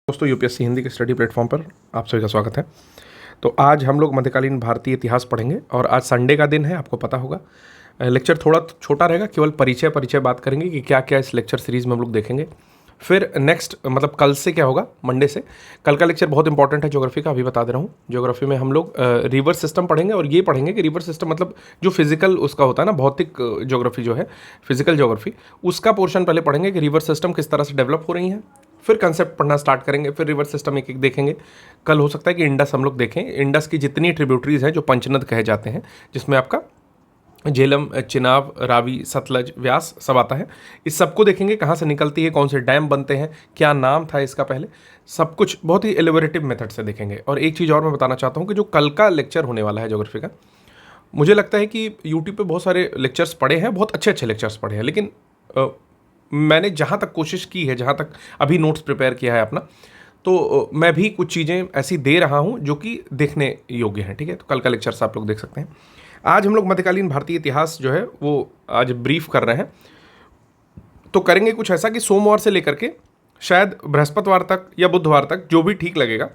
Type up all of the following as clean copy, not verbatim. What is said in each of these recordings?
दोस्तों यूपीएससी हिंदी के study platform पर आप सभी का स्वागत है। तो आज हम लोग मध्यकालीन भारतीय इतिहास पढ़ेंगे और आज संडे का दिन है, आपको पता होगा। लेक्चर थोड़ा छोटा रहेगा, केवल परिचय बात करेंगे कि क्या क्या इस लेक्चर सीरीज़ में हम लोग देखेंगे। फिर नेक्स्ट मतलब कल से क्या होगा, मंडे से कल का लेक्चर बहुत इंपॉर्टेंट है ज्योग्राफी का, अभी बता दे रहा हूँ। ज्योग्राफी में हम लोग रिवर सिस्टम पढ़ेंगे और ये पढ़ेंगे कि रिवर सिस्टम मतलब जो फिजिकल उसका होता है ना, भौतिक ज्योग्राफी जो है, फिजिकल ज्योग्राफी, उसका पोर्शन पहले पढ़ेंगे कि रिवर सिस्टम किस तरह से डेवलप हो रही हैं। फिर कंसेप्ट पढ़ना स्टार्ट करेंगे, फिर रिवर सिस्टम एक एक देखेंगे। कल हो सकता है कि इंडस हम लोग देखें, इंडस की जितनी ट्रिब्यूटरीज हैं जो पंचनद कहे जाते हैं, जिसमें आपका झेलम, चिनाब, रावी, सतलज, व्यास सब आता है। इस सबको देखेंगे, कहाँ से निकलती है, कौन से डैम बनते हैं, क्या नाम था इसका पहले, सब कुछ बहुत ही एलिबोरेटिव मेथड से देखेंगे। और एक चीज़ और मैं बताना चाहता हूँ कि जो कल का लेक्चर होने वाला है ज्योग्राफी का, मुझे लगता है कि यूट्यूब पे बहुत सारे लेक्चर्स पढ़े हैं, बहुत अच्छे अच्छे लेक्चर्स पढ़े हैं, लेकिन मैंने जहाँ तक कोशिश की है, जहाँ तक अभी नोट्स प्रिपेयर किया है अपना, तो मैं भी कुछ चीज़ें ऐसी दे रहा हूँ जो कि देखने योग्य हैं। ठीक है, तो कल का लेक्चर्स आप लोग देख सकते हैं। आज हम लोग मध्यकालीन भारतीय इतिहास जो है वो आज ब्रीफ कर रहे हैं। तो करेंगे कुछ ऐसा कि सोमवार से लेकर के शायद बृहस्पतिवार तक या बुधवार तक, जो भी ठीक लगेगा,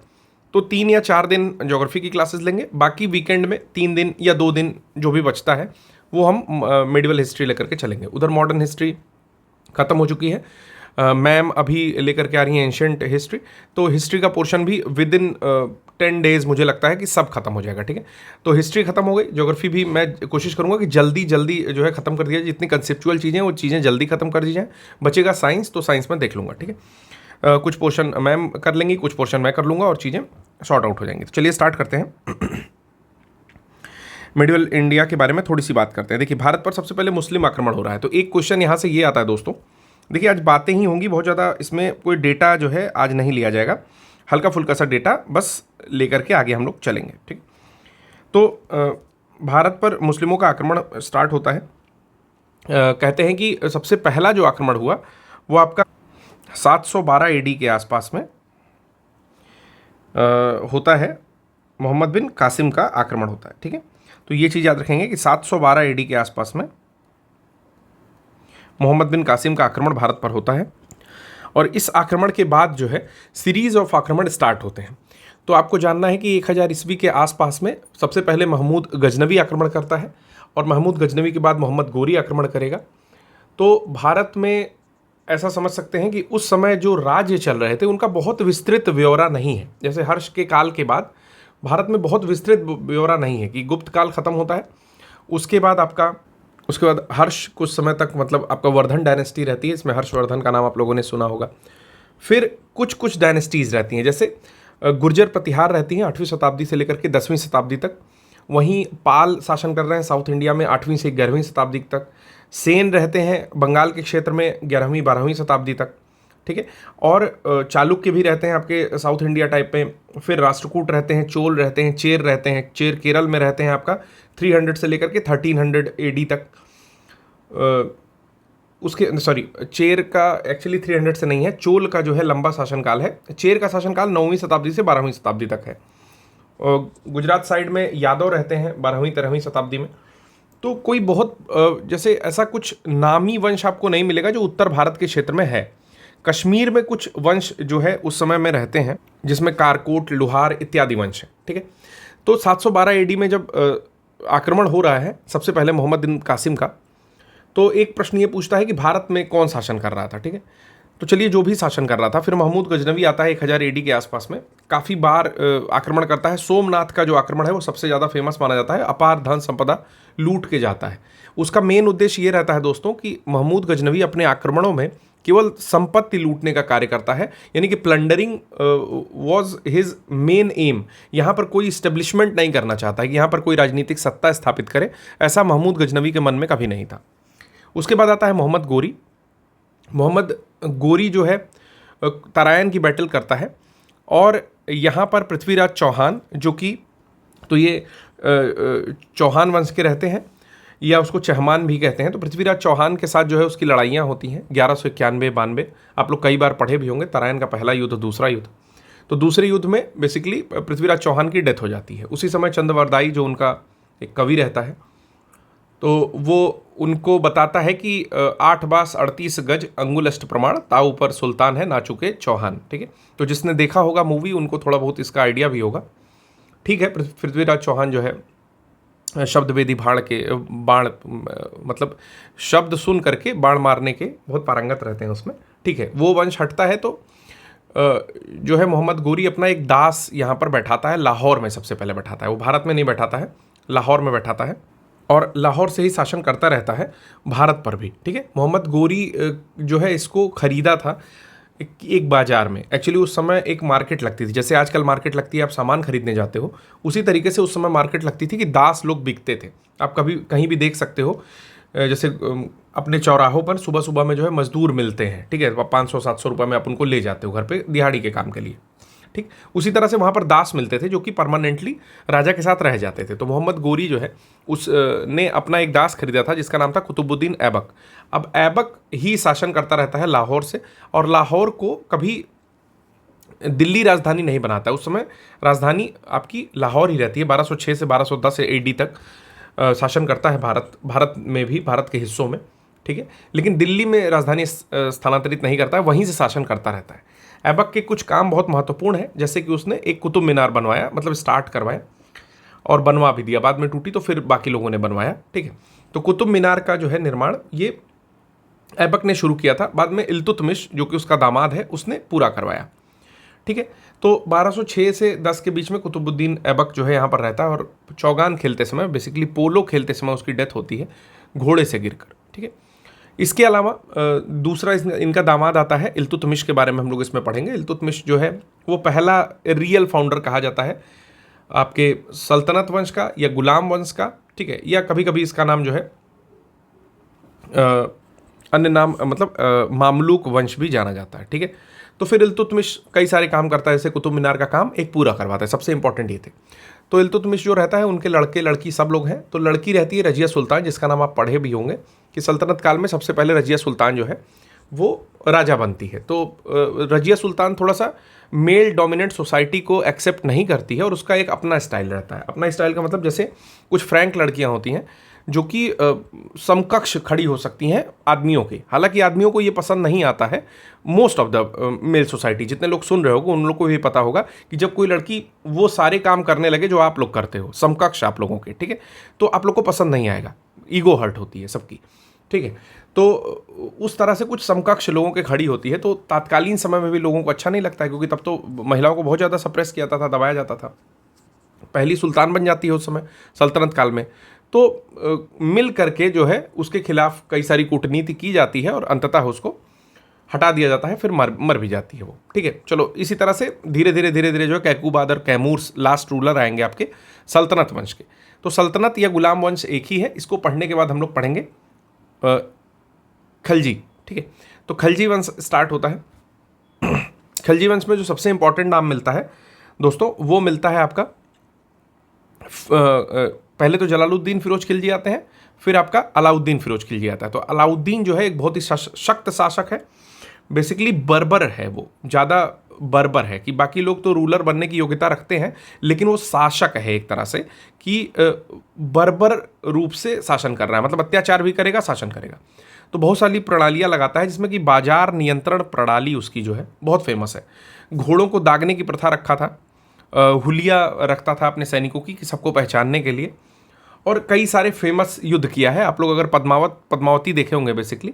तो 3 या 4 दिन ज्योग्राफी की क्लासेस लेंगे। बाकी वीकेंड में 3 दिन या 2 दिन जो भी बचता है वो हम मेडिवल हिस्ट्री लेकर के चलेंगे। उधर मॉडर्न हिस्ट्री ख़त्म हो चुकी है, मैम अभी लेकर के आ रही हैं एंशेंट हिस्ट्री, तो हिस्ट्री का पोर्शन भी विद इन 10 डेज़ मुझे लगता है कि सब खत्म हो जाएगा। ठीक है, तो हिस्ट्री खत्म हो गई, ज्योग्राफी भी मैं कोशिश करूंगा कि जल्दी जल्दी जो है ख़त्म कर दिया जाए। जितनी कंसेप्चुअल चीज़ें वो चीज़ें जल्दी खत्म कर दी जाए। बचेगा साइंस, तो साइंस में देख लूँगा। ठीक है, कुछ पोर्शन मैम कर लेंगी, कुछ पोर्शन मैं कर लूँगा और चीज़ें शॉर्ट आउट हो जाएंगी। तो चलिए स्टार्ट करते हैं। मिडिवल इंडिया के बारे में थोड़ी सी बात करते हैं। देखिए, भारत पर सबसे पहले मुस्लिम आक्रमण हो रहा है, तो एक क्वेश्चन यहाँ से ये आता है दोस्तों। देखिए, आज बातें ही होंगी बहुत ज़्यादा, इसमें कोई डेटा जो है आज नहीं लिया जाएगा, हल्का फुल्का सा डेटा बस लेकर के आगे हम लोग चलेंगे। ठीक, तो भारत पर मुस्लिमों का आक्रमण स्टार्ट होता है। कहते हैं कि सबसे पहला जो आक्रमण हुआ वो आपका 712 AD के आसपास में होता है। मोहम्मद बिन कासिम का आक्रमण होता है। ठीक है, तो ये चीज़ याद रखेंगे कि 712 AD के आसपास में मोहम्मद बिन कासिम का आक्रमण भारत पर होता है। और इस आक्रमण के बाद जो है सीरीज ऑफ आक्रमण स्टार्ट होते हैं। तो आपको जानना है कि 1000 ईस्वी के आसपास में सबसे पहले महमूद गजनवी आक्रमण करता है और महमूद गजनवी के बाद मोहम्मद गोरी आक्रमण करेगा। तो भारत में ऐसा समझ सकते हैं कि उस समय जो राज्य चल रहे थे उनका बहुत विस्तृत ब्यौरा नहीं है। जैसे हर्ष के काल के बाद भारत में बहुत विस्तृत ब्यौरा नहीं है कि गुप्त काल खत्म होता है, उसके बाद हर्ष कुछ समय तक मतलब आपका वर्धन डायनेस्टी रहती है, इसमें हर्षवर्धन का नाम आप लोगों ने सुना होगा। फिर कुछ डायनेस्टीज़ रहती हैं, जैसे गुर्जर प्रतिहार रहती हैं 8वीं शताब्दी से लेकर के 10वीं शताब्दी तक। वहीं पाल शासन कर रहे हैं साउथ इंडिया में 8वीं से 11वीं शताब्दी तक। सेन रहते हैं बंगाल के क्षेत्र में 11वीं 12वीं शताब्दी तक। ठीक है, और चालुक्य भी रहते हैं आपके साउथ इंडिया टाइप में। फिर राष्ट्रकूट रहते हैं, चोल रहते हैं, चेर रहते हैं। चेर केरल में रहते हैं आपका 300 से लेकर के 1300 AD तक। चेर का एक्चुअली 300 से नहीं है, चोल का जो है लंबा शासनकाल है। चेर का शासनकाल 9वीं शताब्दी से 12वीं शताब्दी तक है। और गुजरात साइड में यादव रहते हैं 12वीं 13वीं शताब्दी में। तो कोई बहुत जैसे ऐसा कुछ नामी वंश आपको नहीं मिलेगा जो उत्तर भारत के क्षेत्र में है। कश्मीर में कुछ वंश जो है उस समय में रहते हैं, जिसमें कारकोट, लुहार इत्यादि वंश है। ठीक है, तो 712 AD में जब आक्रमण हो रहा है सबसे पहले मोहम्मद बिन कासिम का, तो एक प्रश्न ये पूछता है कि भारत में कौन शासन कर रहा था। ठीक है, तो चलिए जो भी शासन कर रहा था। फिर महमूद गजनवी आता है 1000 AD के आसपास में, काफ़ी बार आक्रमण करता है। सोमनाथ का जो आक्रमण है वो सबसे ज़्यादा फेमस माना जाता है, अपार धन संपदा लूट के जाता है। उसका मेन उद्देश्य ये रहता है दोस्तों कि महमूद गजनवी अपने आक्रमणों में केवल संपत्ति लूटने का कार्य करता है, यानी कि plundering was his main M. यहाँ पर कोई इस्टेब्लिशमेंट नहीं करना चाहता है कि यहाँ पर कोई राजनीतिक सत्ता स्थापित करे, ऐसा महमूद गजनवी के मन में कभी नहीं था। उसके बाद आता है मोहम्मद गोरी। मोहम्मद गोरी जो है तरायन की बैटल करता है और यहाँ पर पृथ्वीराज चौहान, जो कि तो ये चौहान वंश के रहते हैं या उसको चहमान भी कहते हैं, तो पृथ्वीराज चौहान के साथ जो है उसकी लड़ाइयाँ होती हैं 1191-92। आप लोग कई बार पढ़े भी होंगे, तरायन का पहला युद्ध, दूसरा युद्ध। तो दूसरे युद्ध में बेसिकली पृथ्वीराज चौहान की डेथ हो जाती है। उसी समय चंद्रवरदाई जो उनका एक कवि रहता है, तो वो उनको बताता है कि 8 बास 38 गज अंगुल प्रमाण ताऊ पर सुल्तान है ना चुके चौहान। ठीक है, तो जिसने देखा होगा मूवी उनको थोड़ा बहुत इसका आइडिया भी होगा। ठीक है, पृथ्वीराज चौहान जो है शब्द वेदी बाण मतलब शब्द सुन करके बाण मारने के बहुत पारंगत रहते हैं उसमें। ठीक है, वो वंश हटता है तो जो है मोहम्मद गोरी अपना एक दास यहाँ पर बैठाता है, लाहौर में सबसे पहले बैठाता है। वो भारत में नहीं बैठाता है, लाहौर में बैठाता है और लाहौर से ही शासन करता रहता है भारत पर भी। ठीक है, मोहम्मद गोरी जो है इसको खरीदा था एक बाजार में। एक्चुअली उस समय एक मार्केट लगती थी, जैसे आजकल मार्केट लगती है आप सामान खरीदने जाते हो, उसी तरीके से उस समय मार्केट लगती थी कि दास लोग बिकते थे। आप कभी कहीं भी देख सकते हो, जैसे अपने चौराहों पर सुबह सुबह में जो है मजदूर मिलते हैं। ठीक है, 500-700 रुपये में आप उनको ले जाते हो घर पे दिहाड़ी के काम के लिए। ठीक, उसी तरह से वहाँ पर दास मिलते थे जो कि परमानेंटली राजा के साथ रह जाते थे। तो मोहम्मद गोरी जो है उस ने अपना एक दास खरीदा था जिसका नाम था कुतुबुद्दीन ऐबक। अब ऐबक ही शासन करता रहता है लाहौर से, और लाहौर को कभी दिल्ली राजधानी नहीं बनाता। उस समय राजधानी आपकी लाहौर ही रहती है। 1206 से 1210 एडी तक शासन करता है भारत में भी, भारत के हिस्सों में। ठीक है, लेकिन दिल्ली में राजधानी स्थानांतरित नहीं करता है, वहीं से शासन करता रहता है। ऐबक के कुछ काम बहुत महत्वपूर्ण है, जैसे कि उसने एक कुतुब मीनार बनवाया, मतलब स्टार्ट करवाया और बनवा भी दिया। बाद में टूटी तो फिर बाकी लोगों ने बनवाया। ठीक है, तो कुतुब मीनार का जो है निर्माण ये ऐबक ने शुरू किया था। बाद में इल्तुतमिश जो कि उसका दामाद है उसने पूरा करवाया। ठीक है, तो 1206 से 10 के बीच में कुतुबुद्दीन ऐबक जो है यहाँ पर रहता है और चौगान खेलते समय, बेसिकली पोलो खेलते समय उसकी डेथ होती है घोड़े से गिरकर। ठीक है, इसके अलावा दूसरा इनका दामाद आता है इल्तुतमिश, के बारे में हम लोग इसमें पढ़ेंगे। इल्तुतमिश जो है वो पहला रियल फाउंडर कहा जाता है आपके सल्तनत वंश का या गुलाम वंश का। ठीक है, या कभी कभी इसका नाम जो है अन्य नाम मतलब मामलूक वंश भी जाना जाता है। ठीक है, तो फिर इल्तुतमिश कई सारे काम करता है, जैसे कुतुब मीनार का काम एक पूरा करवाता है, सबसे इंपॉर्टेंट ये थे। तो इल्तुतमिश जो रहता है उनके लड़के लड़की सब लोग हैं। तो लड़की रहती है रजिया सुल्तान, जिसका नाम आप पढ़े भी होंगे कि सल्तनत काल में सबसे पहले रजिया सुल्तान जो है वो राजा बनती है। तो रजिया सुल्तान थोड़ा सा मेल डोमिनेंट सोसाइटी को एक्सेप्ट नहीं करती है और उसका एक अपना स्टाइल रहता है। अपना स्टाइल का मतलब जैसे कुछ फ्रैंक लड़कियां होती हैं जो कि समकक्ष खड़ी हो सकती हैं आदमियों के। हालांकि आदमियों को ये पसंद नहीं आता है, most of the male society, जितने लोग सुन रहे होंगे उन लोग को भी पता होगा कि जब कोई लड़की वो सारे काम करने लगे जो आप लोग करते हो, समकक्ष आप लोगों के, ठीक है, तो आप लोग को पसंद नहीं आएगा, ईगो हर्ट होती है सबकी। ठीक है, तो उस तरह से कुछ समकक्ष लोगों के खड़ी होती है, तो तात्कालीन समय में भी लोगों को अच्छा नहीं लगता है, क्योंकि तब तो महिलाओं को बहुत ज़्यादा सप्रेस किया था, दबाया जाता था। पहली सुल्तान बन जाती है उस समय सल्तनत काल में, तो मिल करके जो है उसके खिलाफ कई सारी कूटनीति की जाती है और अंततः उसको हटा दिया जाता है, फिर मर भी जाती है वो। ठीक है, चलो इसी तरह से धीरे धीरे जो है कैकूबाद और कैमूर लास्ट रूलर आएंगे आपके सल्तनत वंश के। तो सल्तनत या गुलाम वंश एक ही है। इसको पढ़ने के बाद हम लोग पढ़ेंगे खलजी। ठीक है, तो खलजी वंश स्टार्ट होता है। खलजी वंश में जो सबसे इंपॉर्टेंट नाम मिलता है दोस्तों, वो मिलता है आपका पहले तो जलालुद्दीन फिरोज खिलजी आते हैं, फिर आपका अलाउद्दीन फिरोज खिलजी आता है। तो अलाउद्दीन जो है एक बहुत ही सख्त शासक है, बेसिकली बर्बर है, वो ज़्यादा बर्बर है कि बाकी लोग तो रूलर बनने की योग्यता रखते हैं, लेकिन वो शासक है एक तरह से कि बर्बर रूप से शासन कर रहा है, मतलब अत्याचार भी करेगा, शासन करेगा। तो बहुत सारी प्रणालियाँ लगाता है, जिसमें कि बाजार नियंत्रण प्रणाली उसकी जो है बहुत फेमस है। घोड़ों को दागने की प्रथा रखा था, हुलिया रखता था अपने सैनिकों की कि सबको पहचानने के लिए, और कई सारे फेमस युद्ध किया है। आप लोग अगर पद्मावती देखे होंगे बेसिकली,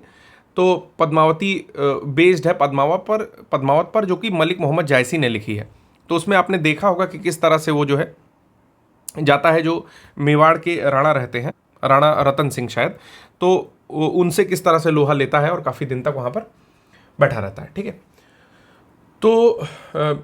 तो पद्मावती बेस्ड है पद्मावत पर जो कि मलिक मोहम्मद जायसी ने लिखी है। तो उसमें आपने देखा होगा कि किस तरह से वो जो है जाता है, जो मेवाड़ के राणा रहते हैं, राणा रतन सिंह शायद, तो उनसे किस तरह से लोहा लेता है और काफ़ी दिन तक वहाँ पर बैठा रहता है। ठीक है, तो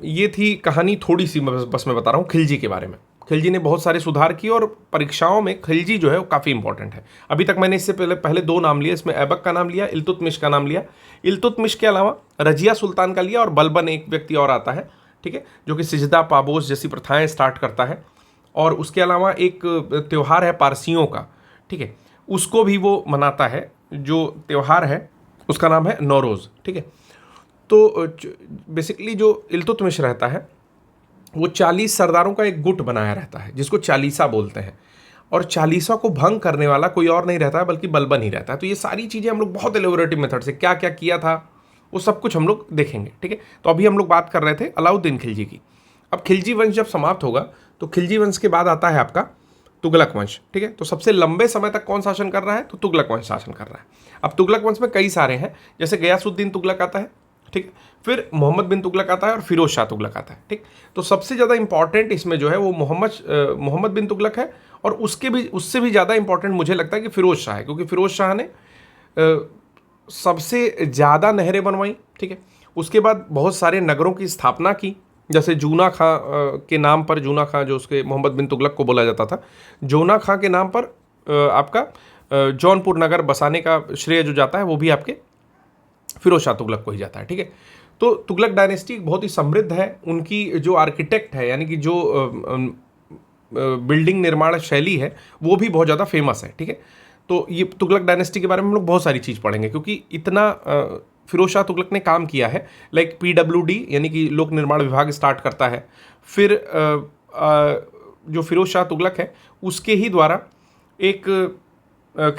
ये थी कहानी, थोड़ी सी बस मैं बता रहा हूँ खिलजी के बारे में। खिलजी ने बहुत सारे सुधार किए और परीक्षाओं में खिलजी जो है वो काफ़ी इंपॉर्टेंट है। अभी तक मैंने इससे पहले दो नाम लिए, इसमें ऐबक का नाम लिया, इल्तुतमिश का नाम लिया। इल्तुतमिश के अलावा रजिया सुल्तान का लिया, और बलबन एक व्यक्ति और आता है, ठीक है, जो कि सिजदा पाबोस जैसी प्रथाएं स्टार्ट करता है। और उसके अलावा एक त्यौहार है पारसियों का, ठीक है, उसको भी वो मनाता है। जो त्यौहार है उसका नाम है नौरोज़। ठीक है, तो बेसिकली जो इल्तुतमिश रहता है वो 40 सरदारों का एक गुट बनाया रहता है, जिसको चालीसा बोलते हैं। और चालीसा को भंग करने वाला कोई और नहीं रहता है बल्कि बलबन ही रहता है। तो ये सारी चीज़ें हम लोग बहुत एलोबरेटिव मेथड से क्या क्या किया था वो सब कुछ हम लोग देखेंगे, ठीक है। तो अभी हम लोग बात कर रहे थे अलाउद्दीन खिलजी की। अब खिलजी वंश जब समाप्त होगा तो खिलजी वंश के बाद आता है आपका तुगलक वंश, ठीक है। तो सबसे लंबे समय तक कौन शासन कर रहा है, तो तुगलक वंश शासन कर रहा है। अब तुगलक वंश में कई सारे हैं, जैसे गयासुद्दीन तुगलक आता है, ठीक है, फिर मोहम्मद बिन तुगलक आता है और फिरोज शाह तुगलक आता है, ठीक। तो सबसे ज़्यादा इंपॉर्टेंट इसमें जो है वो मोहम्मद बिन तुगलक है, और उससे भी ज़्यादा इंपॉर्टेंट मुझे लगता है कि फिरोज शाह है, क्योंकि फिरोज शाह ने सबसे ज़्यादा नहरें बनवाई, ठीक है। उसके बाद बहुत सारे नगरों की स्थापना की, जैसे जूना खां के नाम पर, जूना खां जो उसके मोहम्मद बिन तुगलक को बोला जाता था, जूना खां के नाम पर आपका जौनपुर नगर बसाने का श्रेय जो जाता है वो भी आपके फिरोज शाह तुगलक को ही जाता है, ठीक है। तो तुगलक डायनेस्टी बहुत ही समृद्ध है, उनकी जो आर्किटेक्ट है यानी कि जो बिल्डिंग निर्माण शैली है वो भी बहुत ज़्यादा फेमस है, ठीक है। तो ये तुगलक डायनेस्टी के बारे में हम लोग बहुत सारी चीज़ पढ़ेंगे, क्योंकि इतना फिरोज शाह तुगलक ने काम किया है। लाइक PWD यानी कि लोक निर्माण विभाग स्टार्ट करता है, फिर जो फिरोज शाह तुगलक है उसके ही द्वारा एक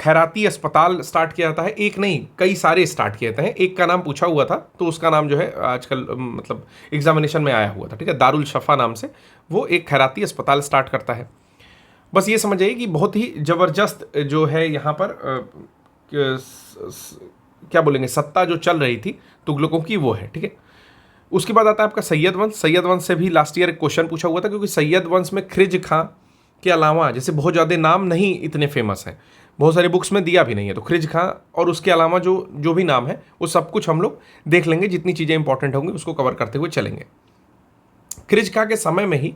खैराती अस्पताल स्टार्ट किया जाता है। एक नहीं, कई सारे स्टार्ट किए जाते हैं। एक का नाम पूछा हुआ था तो उसका नाम जो है आजकल मतलब एग्जामिनेशन में आया हुआ था, ठीक है, दारुल शफा नाम से वो एक खैराती अस्पताल स्टार्ट करता है। बस ये समझ आइए कि बहुत ही ज़बरदस्त जो है यहाँ पर क्या बोलेंगे, सत्ता जो चल रही थी तुगलकों की वो है, ठीक है। उसके बाद आता है आपका सैयद वंश। सैयद वंश से भी लास्ट ईयर एक क्वेश्चन पूछा हुआ था, क्योंकि सैयद वंश में खिज खां के अलावा जैसे बहुत ज़्यादा नाम नहीं इतने फेमस हैं, बहुत सारी बुक्स में दिया भी नहीं है, तो खिज खां और उसके अलावा जो भी नाम है वो सब कुछ हम लोग देख लेंगे, जितनी चीज़ें इंपॉर्टेंट होंगी उसको कवर करते हुए चलेंगे। खिज खां के समय में ही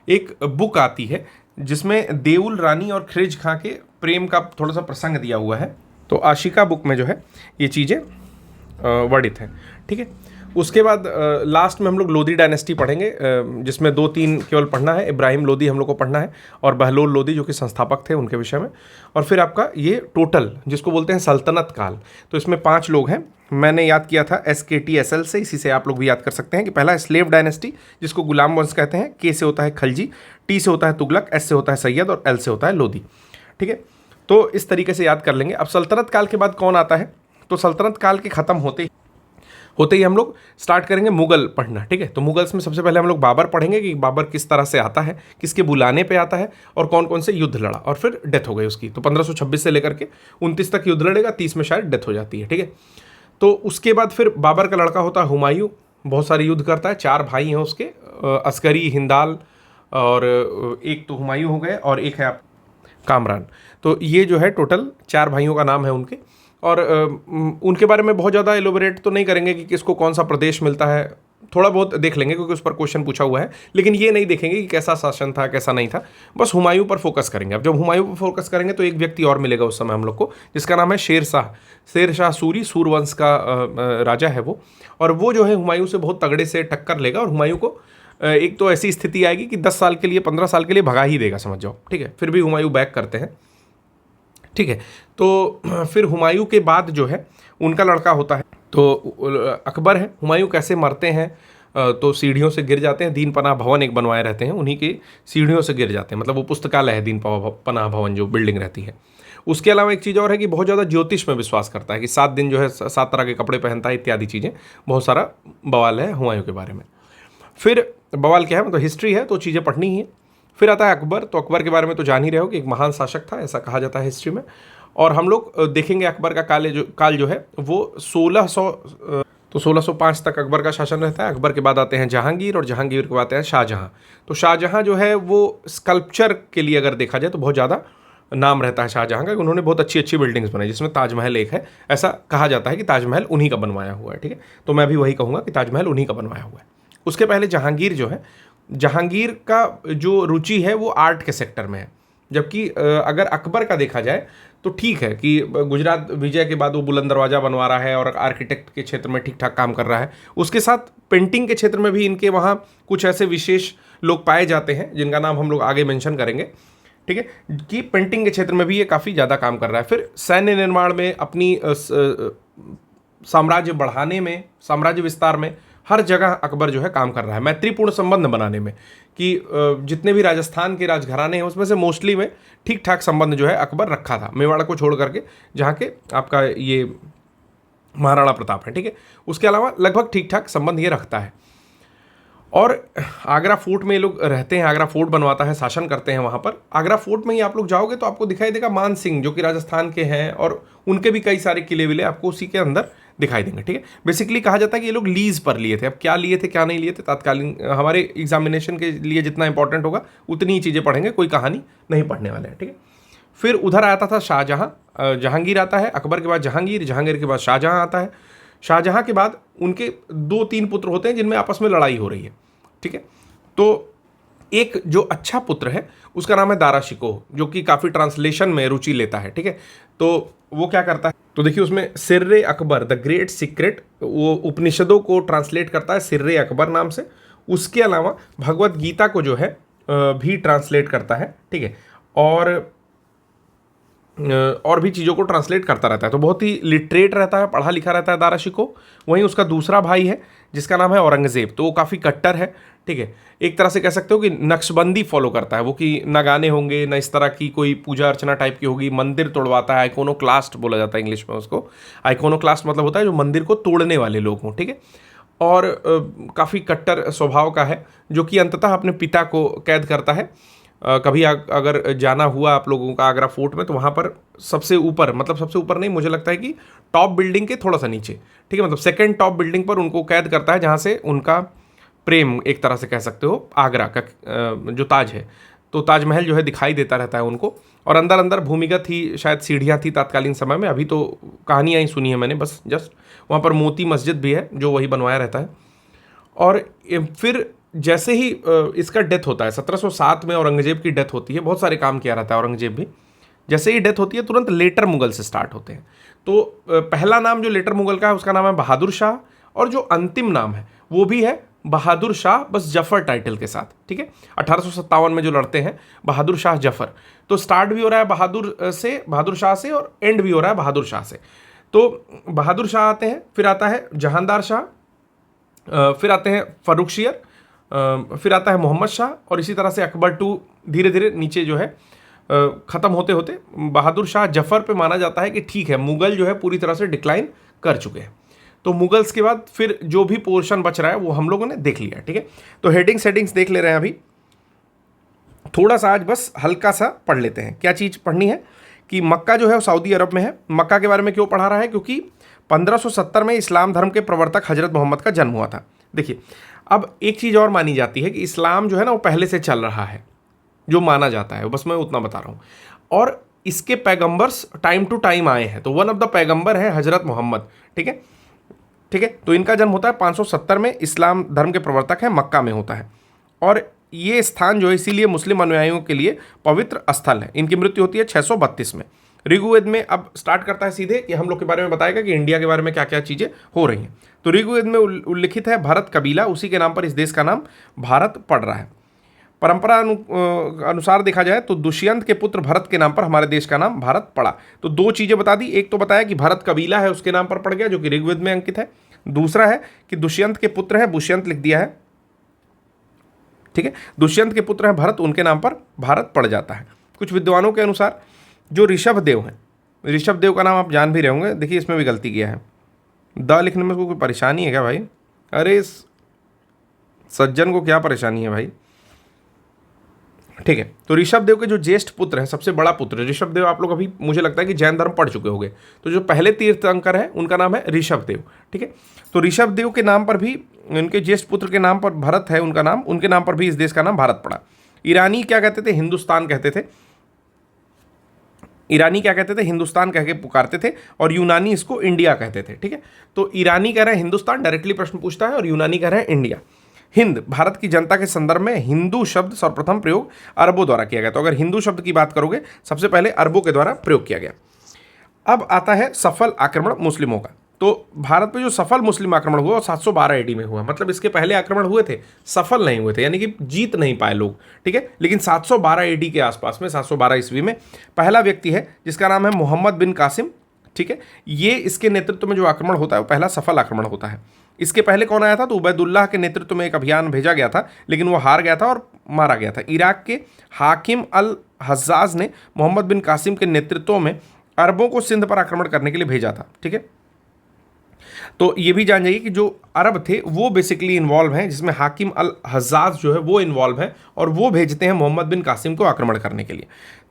एक बुक आती है जिसमें देउल रानी और खिज खां के प्रेम का थोड़ा सा प्रसंग दिया हुआ है। तो आशिका बुक में जो है ये चीज़ें वर्णित हैं, ठीक है। उसके बाद लास्ट में हम लोग लोदी डायनेस्टी पढ़ेंगे, जिसमें 2-3 केवल पढ़ना है। इब्राहिम लोदी हम लोग को पढ़ना है, और बहलोल लोदी जो कि संस्थापक थे उनके विषय में। और फिर आपका ये टोटल जिसको बोलते हैं सल्तनत काल, तो इसमें 5 लोग हैं। मैंने याद किया था SKTSL से, इसी से आप लोग भी याद कर सकते हैं कि पहला स्लेव डायनेस्टी जिसको गुलाम वंश कहते हैं, K से होता है खलजी, T से होता है तुगलक, S से होता है सैयद और L से होता है लोदी, ठीक है। तो इस तरीके से याद कर लेंगे। अब सल्तनत काल के बाद कौन आता है, तो सल्तनत काल के ख़त्म होते ही हम लोग स्टार्ट करेंगे मुगल पढ़ना, ठीक है। तो मुगल्स में सबसे पहले हम लोग बाबर पढ़ेंगे कि बाबर किस तरह से आता है, किसके बुलाने पे आता है और कौन कौन से युद्ध लड़ा, और फिर डेथ हो गई उसकी। तो 1526 से लेकर के 29 तक युद्ध लड़ेगा, 30 में शायद डेथ हो जाती है, ठीक है। तो उसके बाद फिर बाबर का लड़का होता है हुमायूं, बहुत सारे युद्ध करता है, 4 भाई हैं उसके, अस्करी, हिंदाल, और एक तो हुमायूं हो गए और एक है आप कामरान। तो ये जो है टोटल 4 भाइयों का नाम है उनके, और उनके बारे में बहुत ज़्यादा एलोबरेट तो नहीं करेंगे कि किसको कौन सा प्रदेश मिलता है, थोड़ा बहुत देख लेंगे क्योंकि उस पर क्वेश्चन पूछा हुआ है, लेकिन ये नहीं देखेंगे कि कैसा शासन था कैसा नहीं था, बस हुमायूं पर फोकस करेंगे। अब जब हुमायूं पर फोकस करेंगे तो एक व्यक्ति और मिलेगा उस समय हम लोग को, जिसका नाम है शेर शाह सूरी, सूरवंश का राजा है वो, और वो जो है हुमायूं से बहुत तगड़े से टक्कर लेगा, और हुमायूं को एक तो ऐसी स्थिति आएगी कि 10 साल के लिए 15 साल के लिए भगा ही देगा, समझ जाओ, ठीक है। फिर भी हुमायूं बैक करते हैं, ठीक है। तो फिर हुमायूं के बाद जो है उनका लड़का होता है तो अकबर है। हुमायूं कैसे मरते हैं, तो सीढ़ियों से गिर जाते हैं, दीन पनाह भवन एक बनवाए रहते हैं, उन्हीं की सीढ़ियों से गिर जाते हैं, मतलब वो पुस्तकालय है दीन पनाह भवन जो बिल्डिंग रहती है। उसके अलावा एक चीज़ और है कि बहुत ज़्यादा ज्योतिष में विश्वास करता है कि 7 दिन जो है 7 तरह के कपड़े पहनता है, इत्यादि चीज़ें, बहुत सारा बवाल है हुमायूं के बारे में। फिर बवाल क्या है, मतलब हिस्ट्री है तो चीज़ें पढ़नी ही है। फिर आता है अकबर, तो अकबर के बारे में तो जान ही रहे हो कि एक महान शासक था, ऐसा कहा जाता है हिस्ट्री में। और हम लोग देखेंगे अकबर का काल जो है वो 1605 तक अकबर का शासन रहता है। अकबर के बाद आते हैं जहांगीर, और जहांगीर के बाद आते हैं शाहजहां। तो शाहजहां जो है वो स्कल्पचर के लिए अगर देखा जाए तो बहुत ज़्यादा नाम रहता है शाहजहां का, उन्होंने बहुत अच्छी अच्छी बिल्डिंग्स बनाई, जिसमें ताजमहल एक है। ऐसा कहा जाता है कि ताजमहल उन्हीं का बनवाया हुआ है, ठीक है। तो मैं भी वही कहूँगा कि ताजमहल उन्हीं का बनवाया हुआ है। उसके पहले जहांगीर जो है, जहांगीर का जो रुचि है वो आर्ट के सेक्टर में है, जबकि अगर अकबर का देखा जाए तो ठीक है कि गुजरात विजय के बाद वो बुलंद दरवाज़ा बनवा रहा है और आर्किटेक्ट के क्षेत्र में ठीक ठाक काम कर रहा है। उसके साथ पेंटिंग के क्षेत्र में भी इनके वहाँ कुछ ऐसे विशेष लोग पाए जाते हैं जिनका नाम हम लोग आगे मेंशन करेंगे, ठीक है, कि पेंटिंग के क्षेत्र में भी ये काफ़ी ज़्यादा काम कर रहा है। फिर सैन्य निर्माण में, अपनी साम्राज्य बढ़ाने में, साम्राज्य विस्तार में हर जगह अकबर जो है काम कर रहा है मैत्रीपूर्ण संबंध बनाने में, कि जितने भी राजस्थान के राजघराने हैं उसमें से मोस्टली में ठीक ठाक संबंध जो है अकबर रखा था, मेवाड़ को छोड़ करके, जहाँ के आपका ये महाराणा प्रताप है, ठीक है। उसके अलावा लगभग ठीक ठाक संबंध ये रखता है। और आगरा फोर्ट में ये लोग रहते हैं, आगरा फोर्ट बनवाता है, शासन करते हैं वहाँ पर। आगरा फोर्ट में ही आप लोग जाओगे तो आपको दिखाई देगा मान सिंह, जो कि राजस्थान के हैं, और उनके भी कई सारे किले विले आपको उसी के अंदर दिखाई देंगे, ठीक है। बेसिकली कहा जाता है कि ये लोग लीज पर लिए थे। अब क्या लिए थे क्या नहीं लिए थे, तत्कालीन हमारे एग्जामिनेशन के लिए जितना इंपॉर्टेंट होगा उतनी ही चीज़ें पढ़ेंगे, कोई कहानी नहीं पढ़ने वाले हैं, ठीक है। फिर उधर आता था शाहजहाँ, जहांगीर आता है, अकबर के बाद जहांगीर, जहांगीर के बाद शाहजहाँ आता है। शाहजहाँ के बाद उनके 2-3 पुत्र होते हैं जिनमें आपस में लड़ाई हो रही है, ठीक है। तो एक जो अच्छा पुत्र है उसका नाम है दारा शिकोह, जो कि काफ़ी ट्रांसलेशन में रुचि लेता है, ठीक है। तो वो क्या करता है, तो देखिए उसमें सिर्रे अकबर द ग्रेट सीक्रेट, वो उपनिषदों को ट्रांसलेट करता है सिर्रे अकबर नाम से। उसके अलावा भगवत गीता को जो है भी ट्रांसलेट करता है, ठीक है। और भी चीज़ों को ट्रांसलेट करता रहता है, तो बहुत ही लिटरेट रहता है, पढ़ा लिखा रहता है दारा शिकोह। वहीं उसका दूसरा भाई है जिसका नाम है औरंगज़ेब, तो वो काफ़ी कट्टर है, ठीक है। एक तरह से कह सकते हो कि नक्शबंदी फॉलो करता है वो, कि न गाने होंगे न इस तरह की कोई पूजा अर्चना टाइप की होगी, मंदिर तोड़वाता है, आइकोनोक्लास्ट बोला जाता है इंग्लिश में उसको। आइकोनोक्लास्ट मतलब होता है जो मंदिर को तोड़ने वाले लोग हों, ठीक है। और काफ़ी कट्टर स्वभाव का है, जो कि अंततः अपने पिता को कैद करता है। कभी अगर जाना हुआ आप लोगों का आगरा फोर्ट में, तो वहाँ पर सबसे ऊपर, मतलब सबसे ऊपर नहीं, मुझे लगता है कि टॉप बिल्डिंग के थोड़ा सा नीचे, ठीक है, मतलब सेकंड टॉप बिल्डिंग पर उनको कैद करता है, जहाँ से उनका प्रेम एक तरह से कह सकते हो आगरा का जो ताज है, तो ताजमहल जो है दिखाई देता रहता है उनको। और अंदर अंदर भूमिगत ही शायद सीढ़ियाँ थी तत्कालीन समय में, अभी तो कहानियाँ ही सुनी है मैंने बस जस्ट। वहाँ पर मोती मस्जिद भी है जो वही बनवाया रहता है। और फिर जैसे ही इसका डेथ होता है 1707 में, औरंगजेब की डेथ होती है, बहुत सारे काम किया रहता है औरंगजेब भी। जैसे ही डेथ होती है तुरंत लेटर मुगल से स्टार्ट होते हैं। तो पहला नाम जो लेटर मुगल का है उसका नाम है बहादुर शाह, और जो अंतिम नाम है वो भी है बहादुर शाह, बस जफर टाइटल के साथ, ठीक है। 1857 में जो लड़ते हैं बहादुर शाह जफर, तो स्टार्ट भी हो रहा है बहादुर शाह से, और एंड भी हो रहा है बहादुर शाह से। तो बहादुर शाह आते हैं, फिर आता है जहानदार शाह, फिर आते हैं फर्रुखशियर, फिर आता है मोहम्मद शाह, और इसी तरह से अकबर टू धीरे धीरे नीचे जो है ख़त्म होते होते बहादुर शाह जफर पे माना जाता है कि ठीक है मुगल जो है पूरी तरह से डिक्लाइन कर चुके हैं। तो मुगल्स के बाद फिर जो भी पोर्शन बच रहा है वो हम लोगों ने देख लिया, ठीक है। तो हेडिंग सेटिंग्स देख ले रहे हैं अभी, थोड़ा सा आज बस हल्का सा पढ़ लेते हैं। क्या चीज़ पढ़नी है कि मक्का जो है वो सऊदी अरब में है। मक्का के बारे में क्यों पढ़ा रहा है, क्योंकि 1570 में इस्लाम धर्म के प्रवर्तक हजरत मोहम्मद का जन्म हुआ था। देखिए अब एक चीज़ और मानी जाती है कि इस्लाम जो है ना वो पहले से चल रहा है, जो माना जाता है, बस मैं उतना बता रहा हूँ। और इसके पैगंबर्स टाइम टू टाइम आए हैं, तो वन ऑफ द पैगंबर है हजरत मोहम्मद, ठीक है, ठीक है। तो इनका जन्म होता है 570 में, इस्लाम धर्म के प्रवर्तक हैं, मक्का में होता है। और ये स्थान जो है इसीलिए मुस्लिम अनुयायियों के लिए पवित्र स्थल है। इनकी मृत्यु होती है 632 में। ऋग्वेद में अब स्टार्ट करता है सीधे कि हम लोग के बारे में बताएगा कि इंडिया के बारे में क्या क्या चीज़ें हो रही हैं। तो ऋग्वेद में उल्लिखित है भरत कबीला, उसी के नाम पर इस देश का नाम भारत पड़ रहा है। परंपरा अनुसार देखा जाए तो दुष्यंत के पुत्र भरत के नाम पर हमारे देश का नाम भारत पड़ा। तो दो चीज़ें बता दी, एक तो बताया कि भरत कबीला है उसके नाम पर पड़ गया जो कि ऋग्वेद में अंकित है, दूसरा है कि दुष्यंत के पुत्र है, दुष्यंत लिख दिया है, ठीक है, दुष्यंत के पुत्र हैं भरत, उनके नाम पर भारत पड़ जाता है। कुछ विद्वानों के अनुसार जो ऋषभ देव हैं, ऋषभ देव का नाम आप जान भी रहे होंगे, देखिए इसमें भी गलती किया है, द लिखने में कोई परेशानी है क्या भाई? अरे इस सज्जन को क्या परेशानी है भाई? ठीक है, तो ऋषभ देव के जो ज्येष्ठ पुत्र हैं, सबसे बड़ा पुत्र ऋषभ देव, आप लोग अभी मुझे लगता है कि जैन धर्म पढ़ चुके होंगे, तो जो पहले तीर्थंकर है उनका नाम है ऋषभ देव, ठीक है। तो ऋषभ देव के नाम पर भी, उनके ज्येष्ठ पुत्र के नाम पर भरत है उनका नाम, उनके नाम पर भी इस देश का नाम भारत पड़ा। ईरानी क्या कहते थे? हिंदुस्तान कहते थे। ईरानी क्या कहते थे? हिंदुस्तान कह के पुकारते थे, और यूनानी इसको इंडिया कहते थे, ठीक है। तो ईरानी कह रहे हैं हिंदुस्तान, डायरेक्टली प्रश्न पूछता है, और यूनानी कह रहे हैं इंडिया। हिंद, भारत की जनता के संदर्भ में हिंदू शब्द सर्वप्रथम प्रयोग अरबों द्वारा किया गया। तो अगर हिंदू शब्द की बात करोगे सबसे पहले अरबों के द्वारा प्रयोग किया गया। अब आता है सफल आक्रमण मुस्लिमों का। तो भारत पे जो सफल मुस्लिम आक्रमण हुआ वो 712 AD में हुआ, मतलब इसके पहले आक्रमण हुए थे, सफल नहीं हुए थे, यानी कि जीत नहीं पाए लोग, ठीक है। लेकिन 712 AD के आसपास में, 712 ईस्वी में पहला व्यक्ति है जिसका नाम है मोहम्मद बिन कासिम, ठीक है। ये इसके नेतृत्व में जो आक्रमण होता है वो पहला सफल आक्रमण होता है। इसके पहले कौन आया था? तो उबैदुल्लाह के नेतृत्व में एक अभियान भेजा गया था, लेकिन वो हार गया था और मारा गया था। इराक के हाकिम अल हज्जाज ने मोहम्मद बिन कासिम के नेतृत्व में अरबों को सिंध पर आक्रमण करने के लिए भेजा था। ठीक है, तो ये भी जान जाइए कि जो अरब थे वो बेसिकली इन्वॉल्व हैं, जिसमें हाकिम अल हज्जाज जो है वो इन्वॉल्व है और वो भेजते हैं मोहम्मद बिन कासिम को आक्रमण करने के लिए।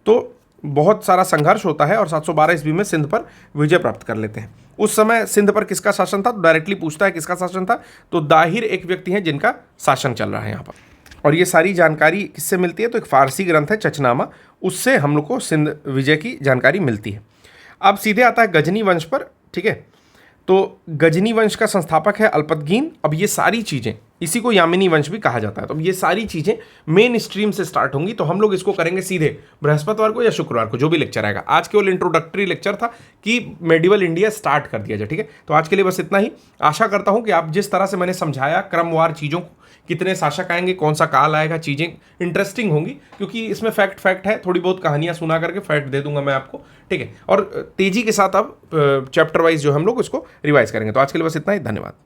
तो बहुत सारा संघर्ष होता है और 712 ईस्वी में सिंध पर विजय प्राप्त कर लेते हैं। उस समय सिंध पर किसका शासन था? तो डायरेक्टली पूछता है किसका शासन था, तो दाहिर एक व्यक्ति हैं जिनका शासन चल रहा है यहाँ पर। और ये सारी जानकारी किससे मिलती है? तो एक फारसी ग्रंथ है चचनामा, उससे हम लोग को सिंध विजय की जानकारी मिलती है। अब सीधे आता है गजनी वंश पर। ठीक है, तो गजनी वंश का संस्थापक है अल्पतगीन। अब ये सारी चीज़ें, इसी को यामिनी वंश भी कहा जाता है। तो अब ये सारी चीज़ें मेन स्ट्रीम से स्टार्ट होंगी, तो हम लोग इसको करेंगे सीधे बृहस्पतिवार को या शुक्रवार को, जो भी लेक्चर आएगा। आज केवल इंट्रोडक्टरी लेक्चर था कि मेडिवल इंडिया स्टार्ट कर दिया जाए। ठीक है, तो आज के लिए बस इतना ही। आशा करता हूँ कि आप जिस तरह से मैंने समझाया क्रमवार चीज़ों को, कितने शासक आएंगे, कौन सा काल आएगा, चीज़ें इंटरेस्टिंग होंगी, क्योंकि इसमें फैक्ट है, थोड़ी बहुत कहानियाँ सुना करके फैक्ट दे दूंगा मैं आपको। ठीक है, और तेज़ी के साथ अब चैप्टर वाइज जो हम लोग उसको रिवाइज करेंगे। तो आज के लिए बस इतना ही, धन्यवाद।